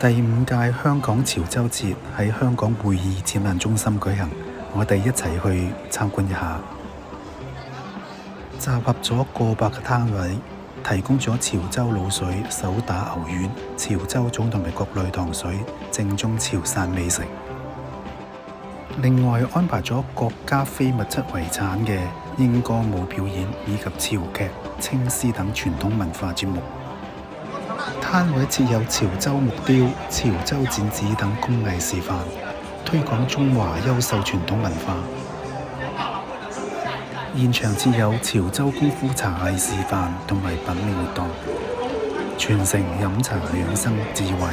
第5屆香港潮州節喺香港會議展覽中心舉行，我哋一齊去參觀一下。集合咗過百個攤位，提供咗潮州滷水、手打牛丸、潮州粽同埋各類糖水，正宗潮汕美食。另外安排咗國家非物質遺產嘅英歌舞表演，以及潮劇、青絲等傳統文化節目。攤位設有潮州木雕、潮州剪紙等工藝示範，推廣中華優秀傳統文化。現場設有潮州功夫茶藝示範同埋品茗活動，傳承飲茶養生智慧。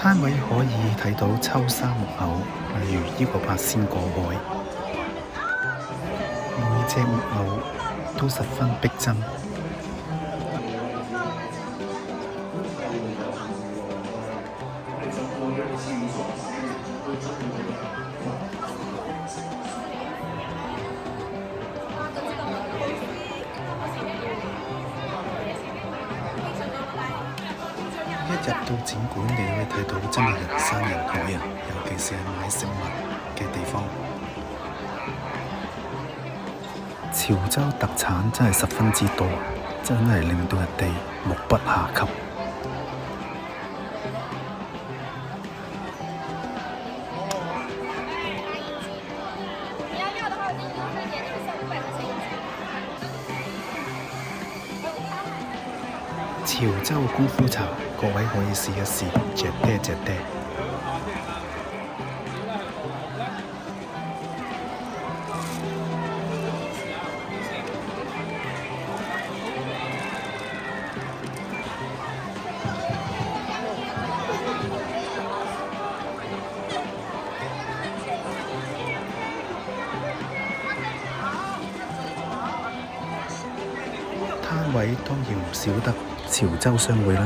攤位可以睇到秋沙木偶，例如呢個八仙過海，每隻木偶都十分逼真。一入到展館，你可以睇到真係人山人海啊！尤其是係買食物嘅地方，潮州特產真係十分之多，真係令到人哋目不暇給。潮州功夫茶，各位可以試一試，隻爹隻爹。攤位當然唔少得潮州商會啦。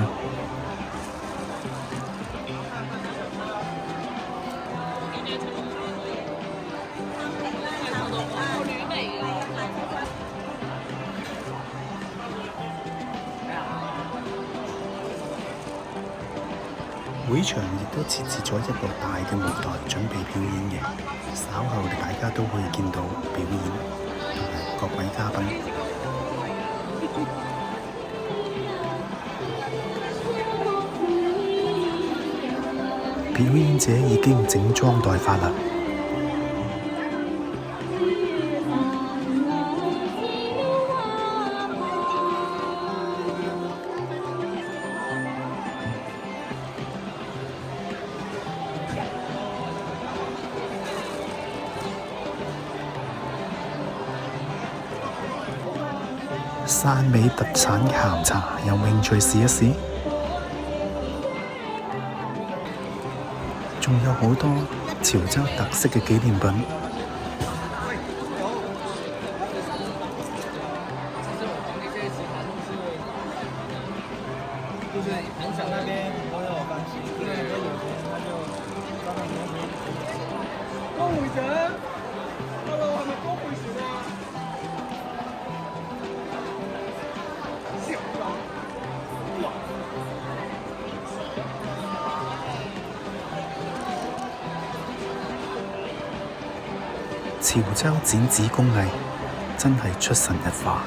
會場亦都設置咗一個大嘅舞台，準備表演嘅。稍後大家都可以見到表演同埋各位嘉賓。表演者已經整裝待發啦。汕尾特產嘅鹹茶，有興趣試一試？仲有好多潮州特色嘅紀念品。潮州剪紙工藝真係出神入化。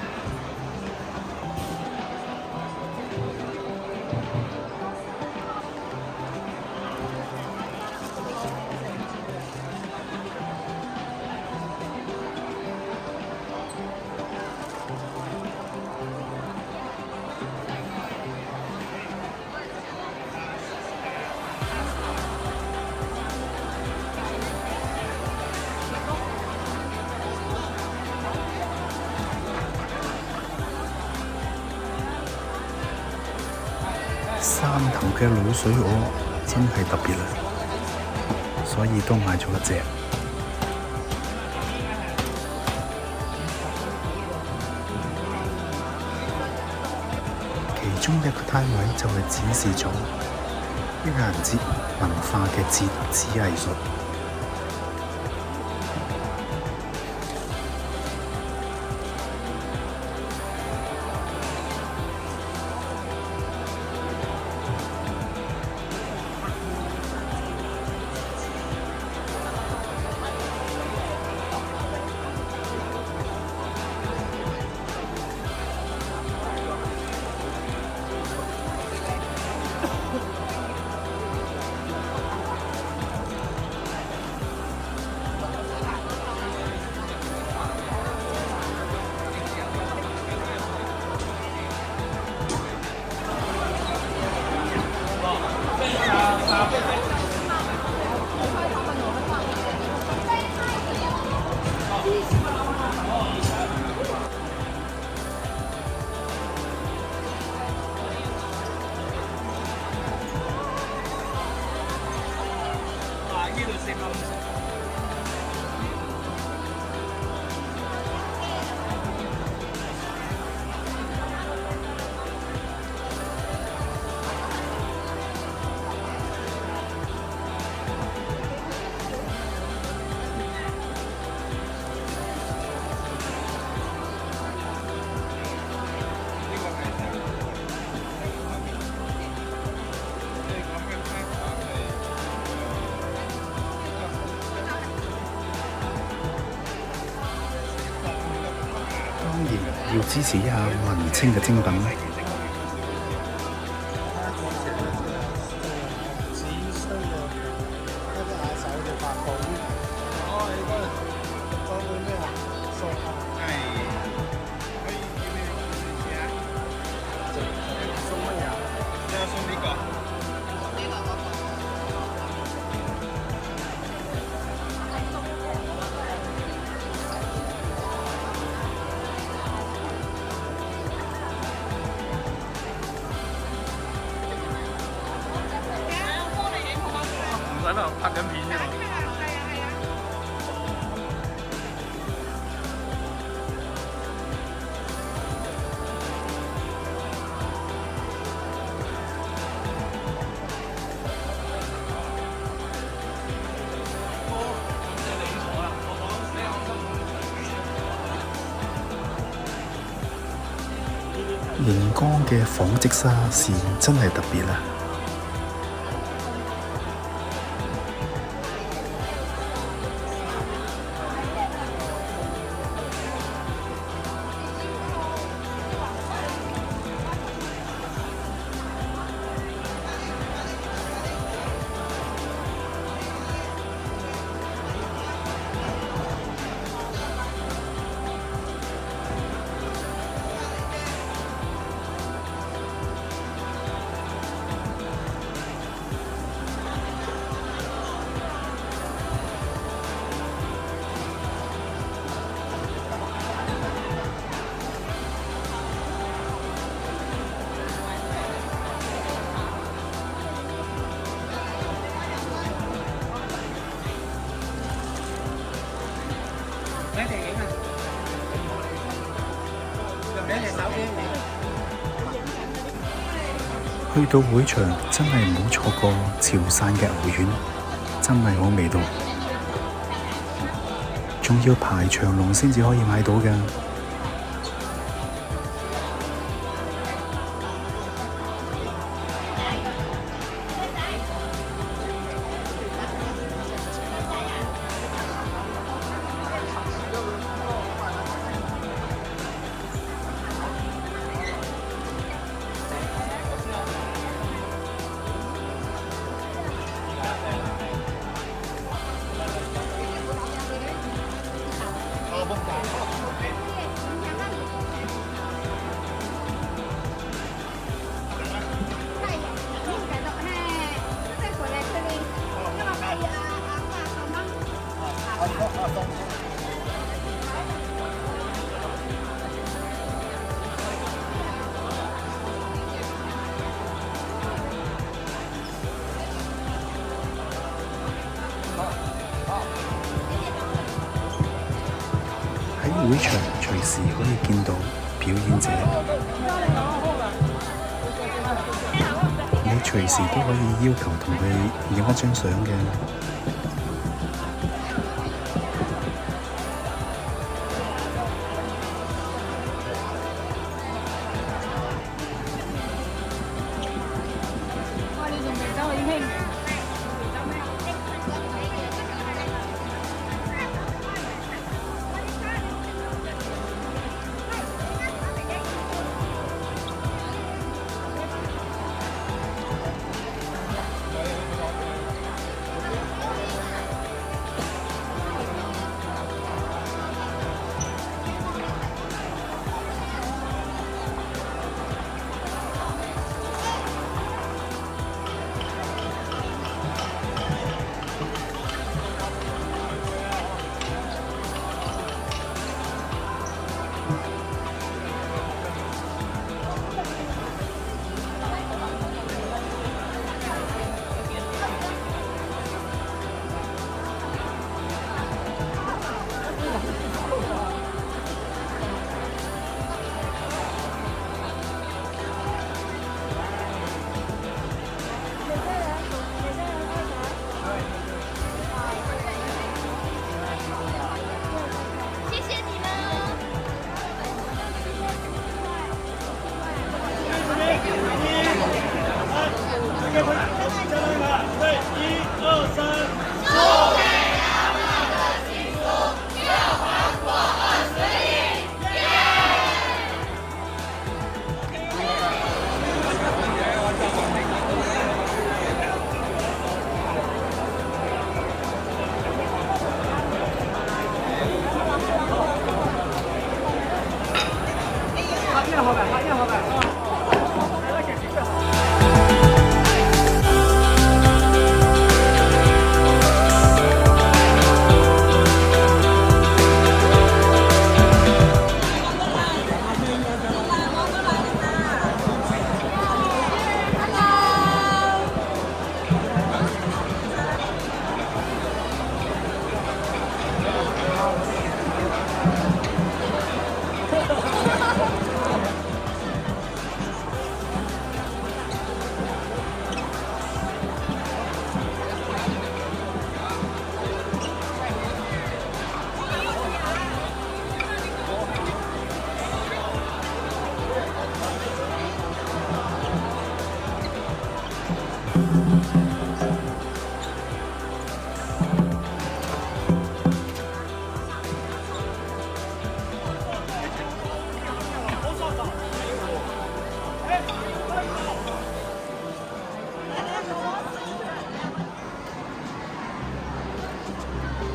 汕頭嘅滷水鵝真係特別啦，所以都買咗一隻。其中一個攤位就係展示咗盂蘭節文化嘅折紙藝術。當然要支持一下文青嘅精品。喺度拍緊片啫嘛。熒光嘅紡織紗線真係特別啊！去到會場真係唔好錯過潮汕嘅牛丸，真係好味道，仲要排長龍先至可以買到㗎。喺會場隨時可以見到表演者，你隨時都可以要求同佢影一張相嘅。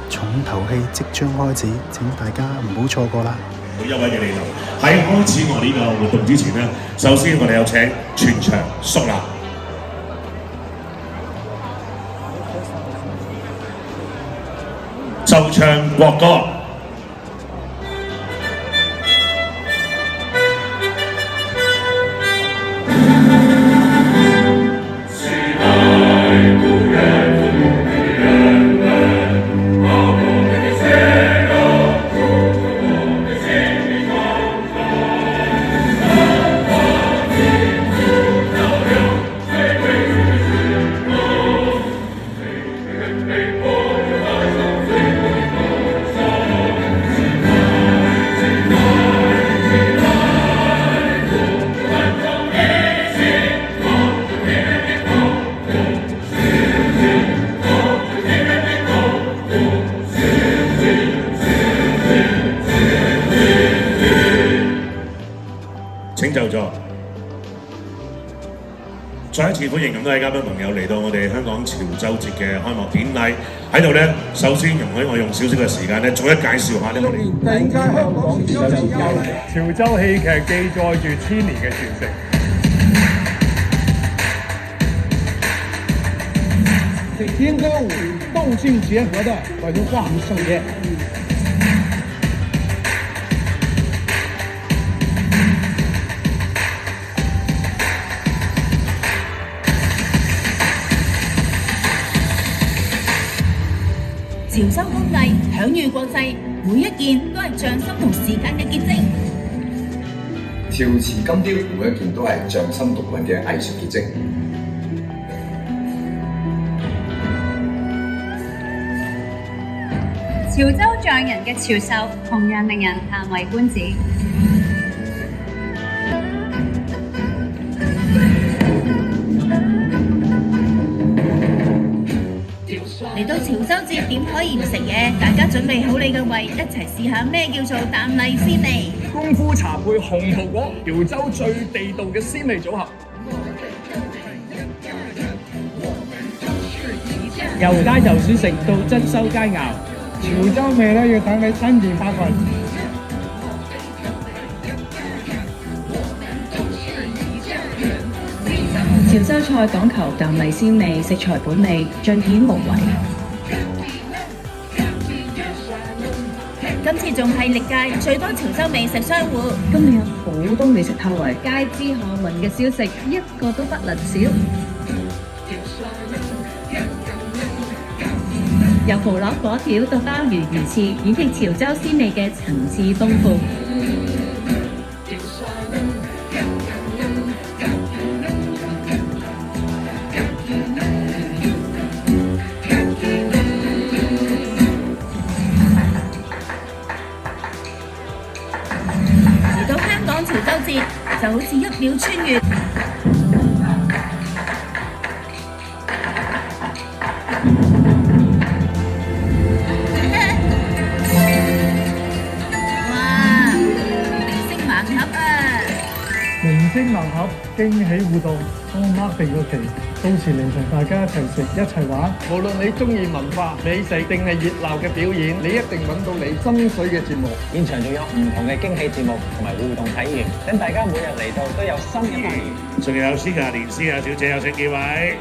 重頭戲即將開始，請大家唔好錯過啦！每一位嘅嚟臨喺開始我呢個活動之前呢，首先我哋有請全場肅立，奏唱國歌。請就座。再一次歡迎咁多位嘉賓朋友嚟到我哋香港潮州節嘅開幕典禮。喺度呢，首先容許我用少少嘅時間呢，逐一介紹下呢我哋第二屆香港潮州節。潮州戲劇記載住千年嘅傳承。天歌舞動性結合的文化盛宴。潮州工藝享譽國際，每一件都係匠心同時間嘅結晶。潮瓷金雕每一件都係匠心獨運嘅藝術結晶。潮州匠人嘅潮秀同樣令人嘆為觀止。嚟到潮州節點可以唔食嘢？大家準備好你嘅胃，一齊試下咩叫做啖荔鮮味。功夫茶配紅桃果，潮州最地道嘅鮮味組合。由街就小食到珍饈佳肴，潮州味咧要等你身驗發掘。潮州菜講求啖荔鮮味，食材本味，盡顯無遺。今次仲係歷屆最多潮州美食商戶，今年有好多美食透圍，街知巷聞嘅小食一個都不能少。由蠔螺粿條到鮑魚魚翅，演繹潮州鮮味嘅層次豐富。嚟到香港潮州節就好似一秒穿越。精盲盒驚喜互動，幫 Mark 定個期，到時嚟同大家一齊食一齊玩。無論你中意文化、美食定係熱鬧嘅表演，你一定揾到你心水嘅節目。現場仲有唔同嘅驚喜節目同埋互動體驗，等大家每日嚟到都有新嘅發現。仲有思雅、連詩雅小姐有請幾位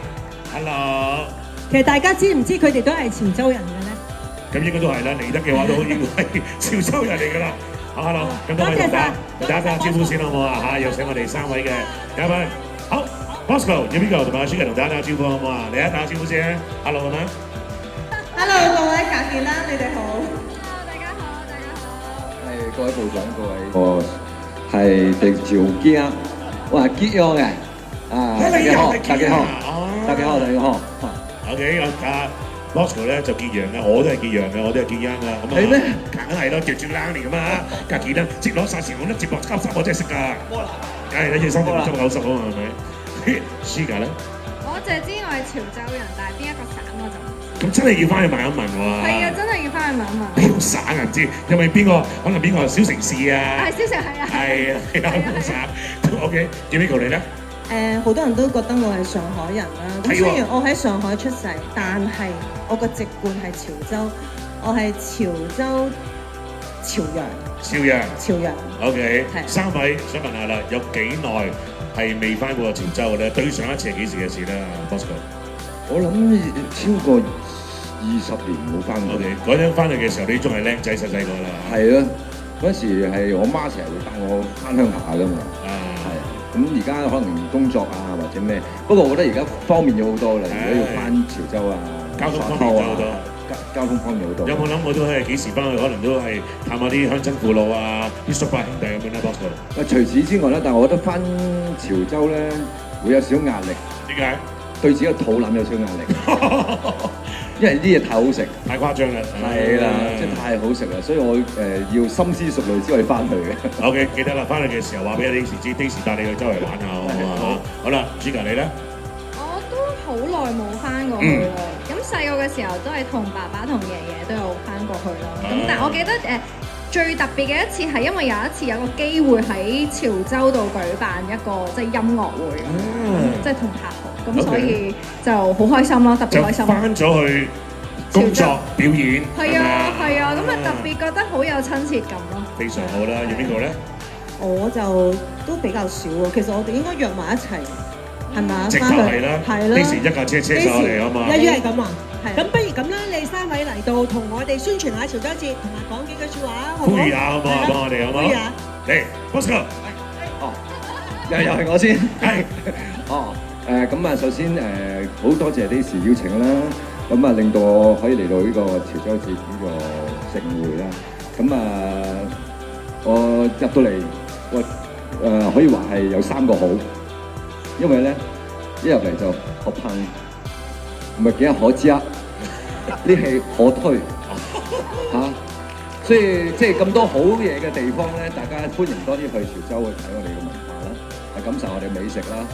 ，Hello。其實大家知唔知佢哋都係潮州人嘅咧？咁應該都係啦，嚟得嘅話都應該係潮州人嚟㗎啦。好 ，Hello，咁多位同大家打招呼先好唔好啊？嚇，有請我哋3位嘅嘉賓。好 ，Bosco、Yumiko 同埋阿 Sugar 同大家打招呼好唔好啊？嚟打招呼先 ，Hello 咁樣。Hello， 各位格健啦，你哋好。大家好，大家好。係各位部長，各位，我係狄兆堅，我係結央嘅。啊，大家好，大家好，大家好，大家好。OK， 阿 Bosco 咧就結陽嘅，我都係結陽嘅，我都係結央嘅。咁啊，係咩？梗係咯，叫住冷嚟㗎嘛。格健啦，接攞晒時我都接落90，我真係識㗎。梗係你隻心就執90啊嘛，係咪？Sugar 咧？我淨係知我係潮州人，但係邊一個省我就唔知。咁真係要翻去問一問喎。係啊，真係要翻去問一問。邊個省啊？唔知，因為邊個可能邊個小城市啊？係小城係啊。係啊，係啊，冇省。OK，Yumiko 你咧？好多人都覺得我係上海人啦。咁雖然我喺上海出世，但係我個籍貫係潮州，我係潮州潮陽。潮陽。潮陽。OK，係。3位想問下啦，有幾耐係未翻過潮州嘅咧？對上一次係幾時嘅事咧 ，Bosco？我諗超過20年冇翻過。OK，嗰陣翻去嘅時候，你仲係僆仔細細個啦。係啊，嗰時係我媽成日會帶我翻鄉下㗎嘛。咁而家可能工作啊或者咩，不過我覺得而家方便咗好多啦。如果要翻潮州啊，交通方便咗好多，交通方便好多。有冇諗過都係幾時翻去？可能都係探下啲鄉親父老啊，啲叔伯兄弟咁樣咧 ，Bosco。除此之外咧，但係我覺得翻潮州咧會有少少壓力。點解？對自己個肚腩有少少壓力，因為啲嘢太好食，太誇張啦。係啦，即係太好食啦，所以我要深思熟慮先可以翻去嘅。OK， 記得啦，翻去嘅時候話俾 Daisy 知，Daisy 帶你去周圍玩下好嘛？好啦 ，Sugar 你咧？我都好耐冇翻過去啦。咁細個嘅時候都係同爸爸同爺爺都有翻過去咯。咁但係我記得最特別嘅一次係因為有一次有個機會喺潮州度舉辦一個即係音樂會，即係同客戶，咁所以就好開心咯，特別開心。就翻咗去工作表演。係啊係啊，咁啊特別覺得好有親切感咯。非常好啦，要邊個咧？我就都比較少喎，其實我哋應該約埋一齊，係咪？直頭係啦，係啦。Daisy 一架車車上嚟啊嘛。一於係咁啊。咁不如咁啦，你3位嚟到同我哋宣傳下潮州節，同埋講幾句説話，好唔好？呼籲下好唔好啊？幫我哋好唔好？呼籲下。嚟 ，Bosco。哦，又係我先。係。哦，咁啊，首先好多謝 Daisy 邀請啦，咁啊令到我可以嚟到呢個潮州節呢個盛會啦。咁啊，我入到嚟，我可以話係有3個好，因為咧一入嚟就好噴。唔係幾可知啊！呢係可推嚇，所以即係咁多好嘢嘅地方咧，大家歡迎多啲去潮州去睇我哋嘅文化啦，係感受我哋美食啦，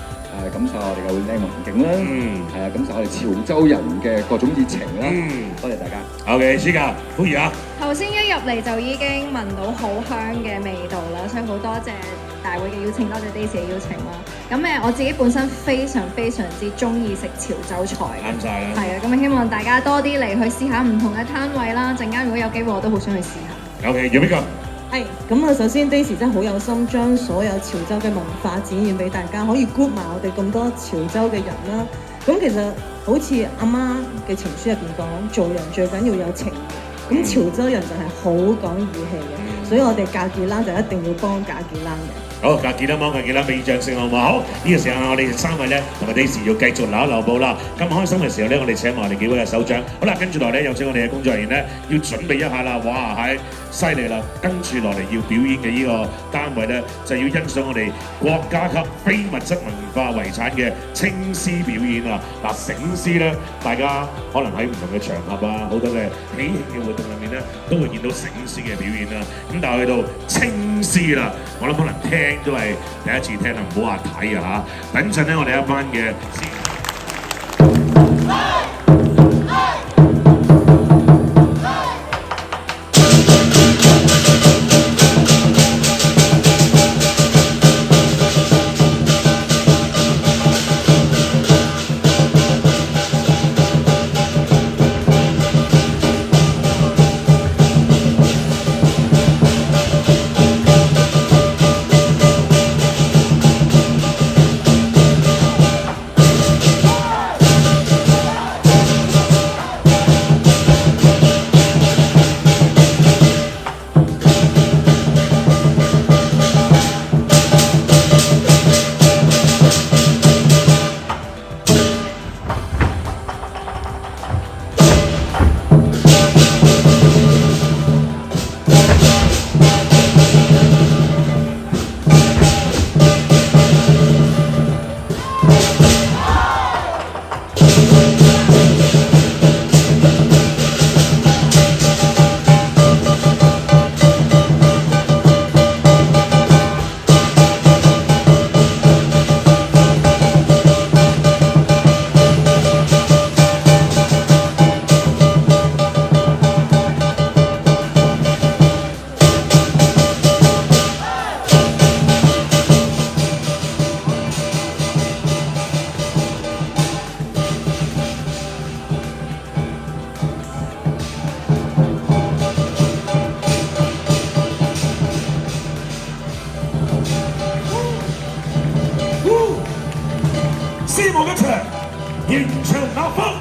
感受我哋嘅靚環境啦，係啊，感受我哋潮州人嘅各種熱情啦。多謝大家。OK，Sugar，呼籲下。頭先一入嚟就已經聞到好香嘅味道啦，所以好多謝大會嘅邀請，多謝 Daisy 嘅邀請啦。咁我自己本身非常之中意食潮州菜，啱晒啦。係啊，咁希望大家多啲嚟去試下唔同嘅攤位啦。陣間如果有機會，我都好想去試下。OK，要邊個？係，咁啊，首先 Daisy 真係好有心，將所有潮州嘅文化展現俾大家，可以 group 埋我哋咁多潮州嘅人啦。咁其實好似阿媽嘅情書入邊講，做人最緊要有情義。咁潮州人就係好講義氣嘅，所以我哋格傑蘭就一定要幫格傑蘭嘅。好，格傑蘭幫格傑蘭俾掌聲好唔好？好，呢個時候我哋3位咧同埋 Daisy 要繼續留步啦。咁開心嘅時候咧，我哋請埋我哋幾位嘅首長。好啦，跟住落嚟有請我哋嘅工作人員咧，要準備一下啦。哇，係犀利啦！跟住落嚟要表演嘅呢個單位咧，就要欣賞我哋國家級非物質文化遺產嘅青獅表演啊！嗱，醒獅咧，大家可能喺唔同嘅場合啊，好多嘅喜慶嘅活動入面咧，都會見到醒獅嘅表演啦。咁但係去到青獅啦，我諗可能聽都係第一次聽啊，唔好話睇啊嚇！等陣咧，我哋一班嘅場立方。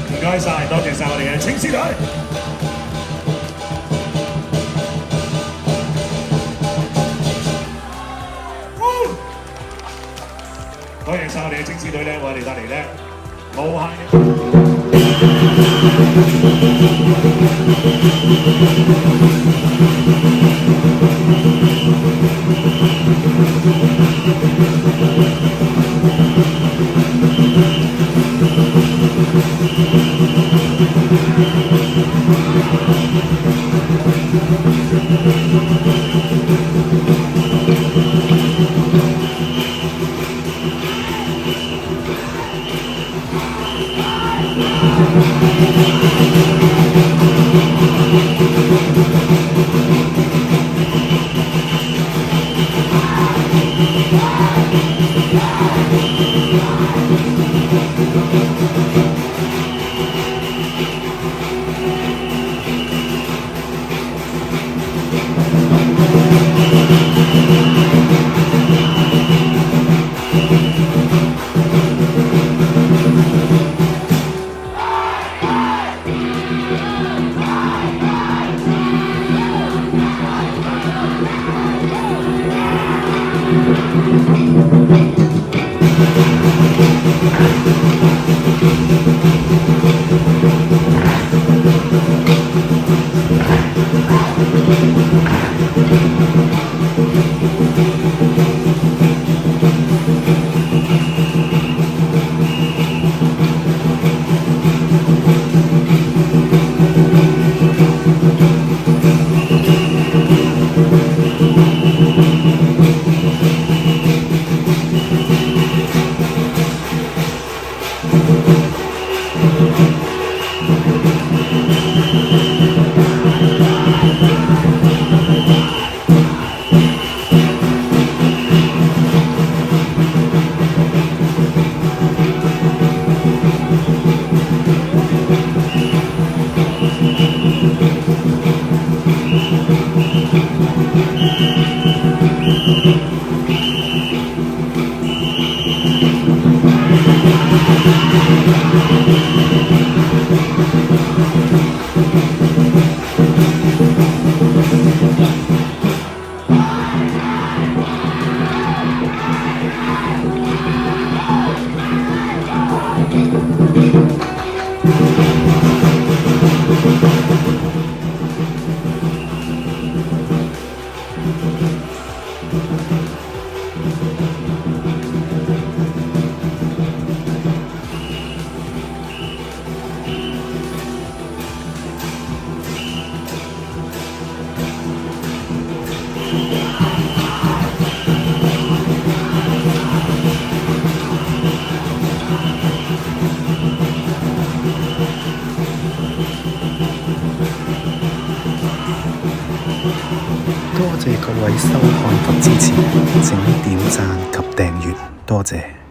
唔該晒，多謝晒我哋嘅青獅隊。多謝晒我哋嘅青獅隊咧，為我哋帶嚟咧無多謝各位收看及支持，請點讚及訂閱，多謝。